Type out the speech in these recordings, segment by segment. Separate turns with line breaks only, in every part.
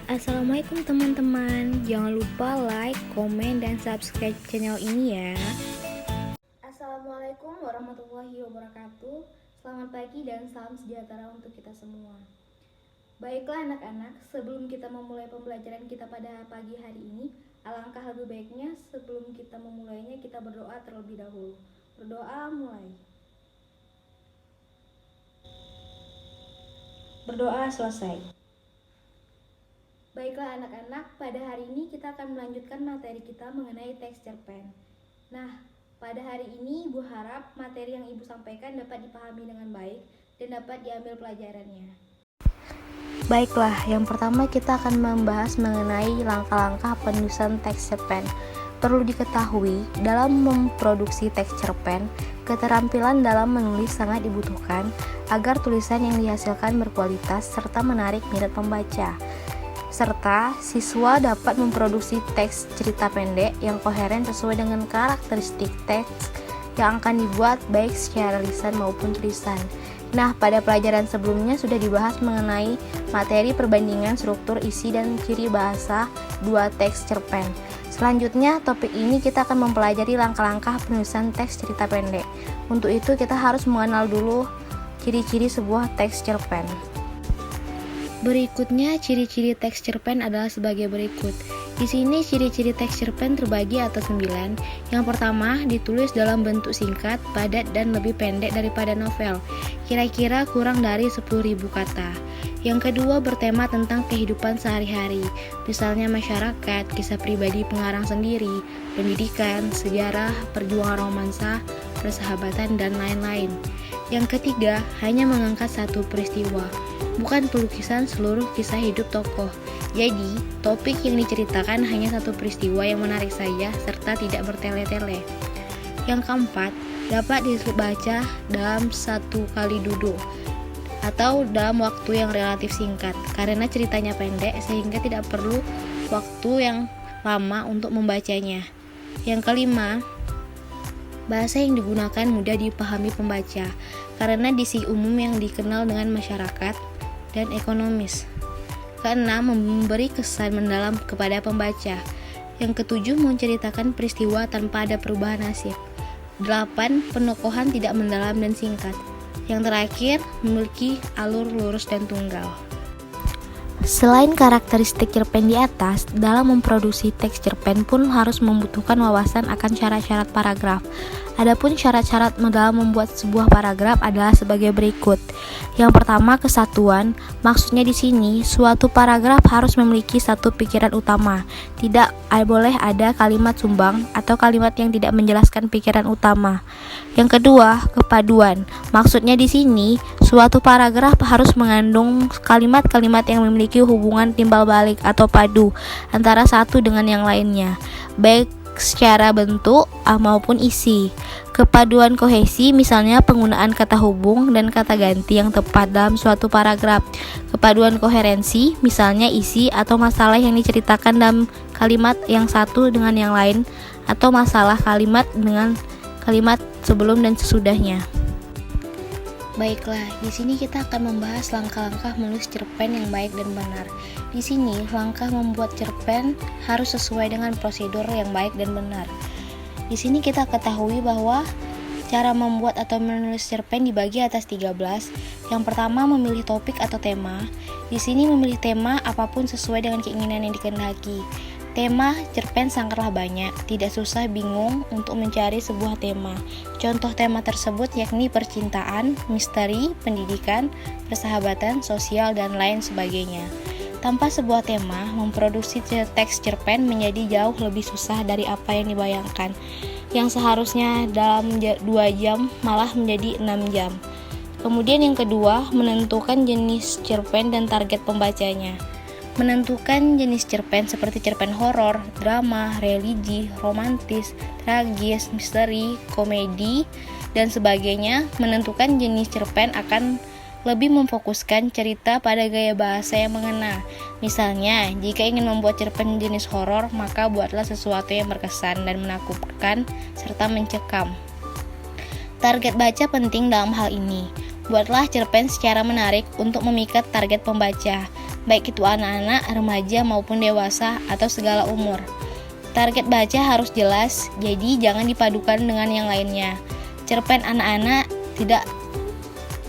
Assalamualaikum teman-teman. Jangan lupa like, komen, dan subscribe channel ini ya. Assalamualaikum warahmatullahi wabarakatuh. Selamat pagi dan salam sejahtera untuk kita semua. Baiklah anak-anak, sebelum kita memulai pembelajaran kita pada pagi hari ini, alangkah lebih baiknya sebelum kita memulainya kita berdoa terlebih dahulu. Berdoa mulai. Berdoa selesai. Baiklah anak-anak, pada hari ini kita akan melanjutkan materi kita mengenai teks cerpen. Nah, pada hari ini Ibu harap materi yang Ibu sampaikan dapat dipahami dengan baik dan dapat diambil pelajarannya. Baiklah, yang pertama kita akan membahas mengenai langkah-langkah penulisan teks cerpen. Perlu diketahui, dalam memproduksi teks cerpen, keterampilan dalam menulis sangat dibutuhkan agar tulisan yang dihasilkan berkualitas serta menarik minat pembaca. Serta siswa dapat memproduksi teks cerita pendek yang koheren sesuai dengan karakteristik teks yang akan dibuat baik secara lisan maupun tulisan. Nah, pada pelajaran sebelumnya sudah dibahas mengenai materi perbandingan struktur isi dan ciri bahasa dua teks cerpen. Selanjutnya, topik ini kita akan mempelajari langkah-langkah penulisan teks cerita pendek. Untuk itu, kita harus mengenal dulu ciri-ciri sebuah teks cerpen. Berikutnya, ciri-ciri teks cerpen adalah sebagai berikut. Di sini ciri-ciri teks cerpen terbagi atas 9. Yang pertama, ditulis dalam bentuk singkat, padat, dan lebih pendek daripada novel. Kira-kira kurang dari 10.000 kata. Yang kedua, bertema tentang kehidupan sehari-hari. Misalnya masyarakat, kisah pribadi pengarang sendiri, pendidikan, sejarah, perjuangan romansa, persahabatan, dan lain-lain. Yang ketiga, hanya mengangkat satu peristiwa, bukan pelukisan seluruh kisah hidup tokoh. Jadi, topik yang diceritakan hanya satu peristiwa yang menarik saja serta tidak bertele-tele. Yang keempat, dapat dibaca dalam satu kali duduk atau dalam waktu yang relatif singkat karena ceritanya pendek sehingga tidak perlu waktu yang lama untuk membacanya. Yang kelima, bahasa yang digunakan mudah dipahami pembaca karena diksi umum yang dikenal dengan masyarakat dan ekonomis. Keenam, memberi kesan mendalam kepada pembaca. Yang ketujuh, menceritakan peristiwa tanpa ada perubahan nasib. 8. Penokohan tidak mendalam dan singkat. Yang terakhir, memiliki alur lurus dan tunggal. Selain karakteristik cerpen di atas, dalam memproduksi teks cerpen pun harus membutuhkan wawasan akan syarat-syarat paragraf. Adapun syarat-syarat dalam membuat sebuah paragraf adalah sebagai berikut. Yang pertama, kesatuan. Maksudnya di sini, suatu paragraf harus memiliki satu pikiran utama. Tidak boleh ada kalimat sumbang atau kalimat yang tidak menjelaskan pikiran utama. Yang kedua, kepaduan. Maksudnya di sini, suatu paragraf harus mengandung kalimat-kalimat yang memiliki hubungan timbal balik atau padu antara satu dengan yang lainnya, baik secara bentuk maupun isi. Kepaduan kohesi, misalnya penggunaan kata hubung dan kata ganti yang tepat dalam suatu paragraf. Kepaduan koherensi, misalnya isi atau masalah yang diceritakan dalam kalimat yang satu dengan yang lain atau masalah kalimat dengan kalimat sebelum dan sesudahnya. Baiklah, di sini kita akan membahas langkah-langkah menulis cerpen yang baik dan benar. Di sini, langkah membuat cerpen harus sesuai dengan prosedur yang baik dan benar. Di sini kita ketahui bahwa cara membuat atau menulis cerpen dibagi atas 13. Yang pertama, memilih topik atau tema. Di sini memilih tema apapun sesuai dengan keinginan yang dikehendaki. Tema cerpen sangatlah banyak, tidak susah bingung untuk mencari sebuah tema. Contoh tema tersebut yakni percintaan, misteri, pendidikan, persahabatan, sosial, dan lain sebagainya. Tanpa sebuah tema, memproduksi teks cerpen menjadi jauh lebih susah dari apa yang dibayangkan. Yang seharusnya dalam 2 jam malah menjadi 6 jam. Kemudian yang kedua, menentukan jenis cerpen dan target pembacanya. Menentukan jenis cerpen seperti cerpen horor, drama, religi, romantis, tragis, misteri, komedi, dan sebagainya. Menentukan jenis cerpen akan lebih memfokuskan cerita pada gaya bahasa yang mengena. Misalnya, jika ingin membuat cerpen jenis horor, maka buatlah sesuatu yang berkesan dan menakutkan serta mencekam. Target baca penting dalam hal ini. Buatlah cerpen secara menarik untuk memikat target pembaca. baik itu anak-anak, remaja maupun dewasa atau segala umur. Target baca harus jelas, jadi jangan dipadukan dengan yang lainnya. Cerpen anak-anak tidak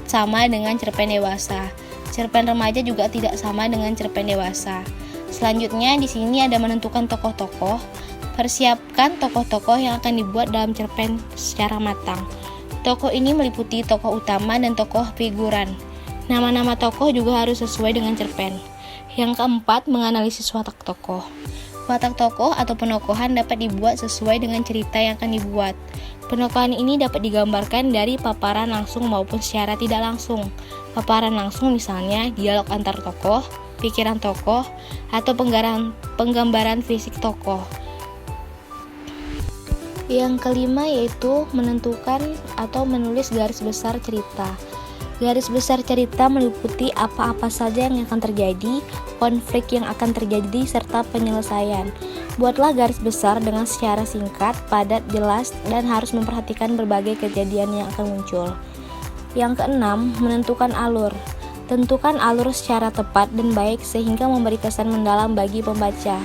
sama dengan cerpen dewasa. Cerpen remaja juga tidak sama dengan cerpen dewasa. Selanjutnya di sini ada menentukan tokoh-tokoh. Persiapkan tokoh-tokoh yang akan dibuat dalam cerpen secara matang. Tokoh ini meliputi tokoh utama dan tokoh figuran. Nama-nama tokoh juga harus sesuai dengan cerpen. Yang keempat, menganalisis watak tokoh. Watak tokoh atau penokohan dapat dibuat sesuai dengan cerita yang akan dibuat. Penokohan ini dapat digambarkan dari paparan langsung maupun secara tidak langsung. Paparan langsung misalnya dialog antar tokoh, pikiran tokoh, atau penggambaran fisik tokoh. Yang kelima yaitu menentukan atau menulis garis besar cerita. Garis besar cerita meliputi apa-apa saja yang akan terjadi, konflik yang akan terjadi, serta penyelesaian. Buatlah garis besar dengan secara singkat, padat, jelas, dan harus memperhatikan berbagai kejadian yang akan muncul. Yang keenam, menentukan alur. Tentukan alur secara tepat dan baik sehingga memberi kesan mendalam bagi pembaca.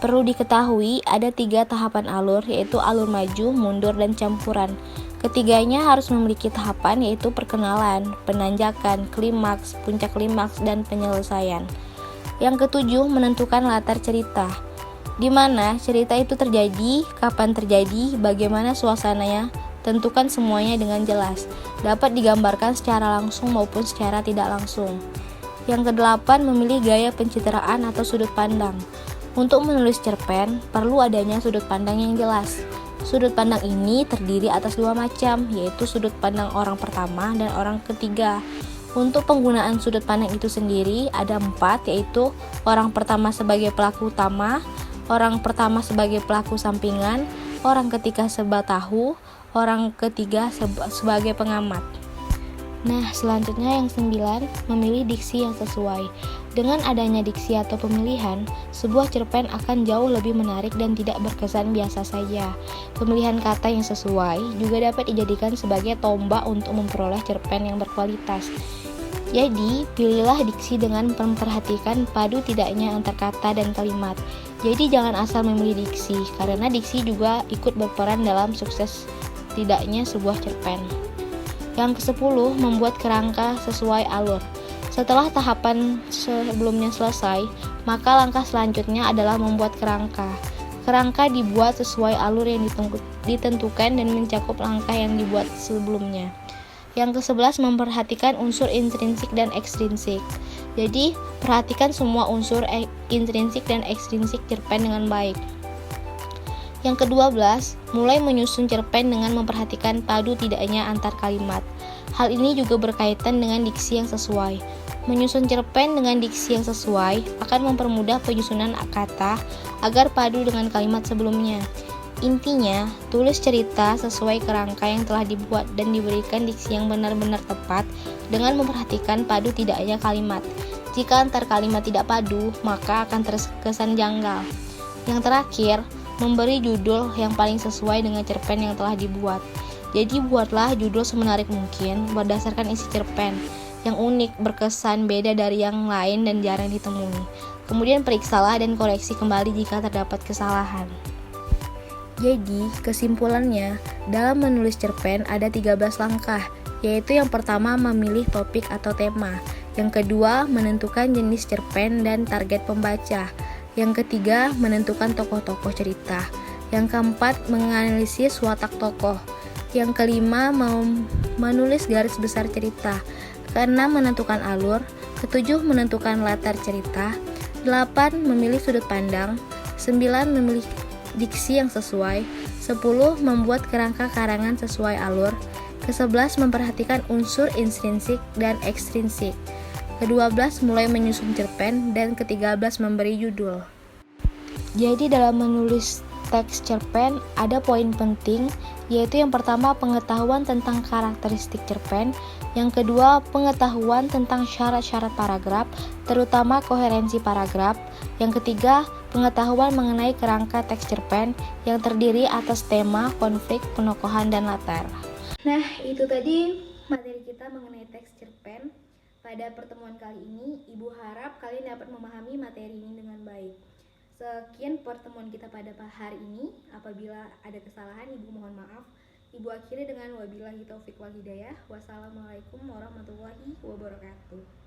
Perlu diketahui ada 3 tahapan alur, yaitu alur maju, mundur, dan campuran. Ketiganya harus memiliki tahapan yaitu perkenalan, penanjakan, klimaks, puncak klimaks, dan penyelesaian. Yang ketujuh, menentukan latar cerita. Di mana cerita itu terjadi, kapan terjadi, bagaimana suasananya, tentukan semuanya dengan jelas. Dapat digambarkan secara langsung maupun secara tidak langsung. Yang kedelapan, memilih gaya pencitraan atau sudut pandang. Untuk menulis cerpen, perlu adanya sudut pandang yang jelas. Sudut pandang ini terdiri atas 2 macam, yaitu sudut pandang orang pertama dan orang ketiga. Untuk penggunaan sudut pandang itu sendiri ada 4, yaitu orang pertama sebagai pelaku utama, orang pertama sebagai pelaku sampingan, orang ketiga sebatahu, orang ketiga sebagai pengamat. Nah, selanjutnya yang 9, memilih diksi yang sesuai. Dengan adanya diksi atau pemilihan, sebuah cerpen akan jauh lebih menarik dan tidak berkesan biasa saja. Pemilihan kata yang sesuai juga dapat dijadikan sebagai tombak untuk memperoleh cerpen yang berkualitas. Jadi, pilihlah diksi dengan memperhatikan padu tidaknya antar kata dan kalimat. Jadi, jangan asal memilih diksi, karena diksi juga ikut berperan dalam sukses tidaknya sebuah cerpen. Yang ke-10, membuat kerangka sesuai alur. Setelah tahapan sebelumnya selesai, maka langkah selanjutnya adalah membuat kerangka. Kerangka dibuat sesuai alur yang ditentukan dan mencakup langkah yang dibuat sebelumnya. Yang ke-11, memperhatikan unsur intrinsik dan ekstrinsik. Jadi, perhatikan semua unsur intrinsik dan ekstrinsik cerpen dengan baik. Yang ke-12, mulai menyusun cerpen dengan memperhatikan padu tidaknya antar kalimat. Hal ini juga berkaitan dengan diksi yang sesuai. Menyusun cerpen dengan diksi yang sesuai akan mempermudah penyusunan kata agar padu dengan kalimat sebelumnya. Intinya, tulis cerita sesuai kerangka yang telah dibuat dan diberikan diksi yang benar-benar tepat dengan memperhatikan padu tidaknya kalimat. Jika antar kalimat tidak padu, maka akan terkesan janggal. Yang terakhir, memberi judul yang paling sesuai dengan cerpen yang telah dibuat. Jadi buatlah judul semenarik mungkin berdasarkan isi cerpen yang unik, berkesan, beda dari yang lain dan jarang ditemui. Kemudian periksalah dan koreksi kembali jika terdapat kesalahan. Jadi, kesimpulannya, dalam menulis cerpen ada 13 langkah, yaitu yang pertama memilih topik atau tema, yang kedua menentukan jenis cerpen dan target pembaca, yang ketiga menentukan tokoh-tokoh cerita, yang keempat menganalisis watak tokoh, yang kelima menulis garis besar cerita, keenam menentukan alur, ketujuh menentukan latar cerita, 8 memilih sudut pandang, 9 memilih diksi yang sesuai, 10 membuat kerangka karangan sesuai alur, ke-11 memperhatikan unsur intrinsik dan ekstrinsik, ke-12 mulai menyusun cerpen, dan ke-13 memberi judul. Jadi dalam menulis teks cerpen ada poin penting, yaitu yang pertama pengetahuan tentang karakteristik cerpen, yang kedua pengetahuan tentang syarat-syarat paragraf, terutama koherensi paragraf, yang ketiga pengetahuan mengenai kerangka teks cerpen yang terdiri atas tema, konflik, penokohan, dan latar. Nah, itu tadi materi kita mengenai teks cerpen. Pada pertemuan kali ini, Ibu harap kalian dapat memahami materi ini dengan baik. Sekian pertemuan kita pada hari ini. Apabila ada kesalahan, Ibu mohon maaf. Ibu akhiri dengan wabillahi taufik wal hidayah. Wassalamualaikum warahmatullahi wabarakatuh.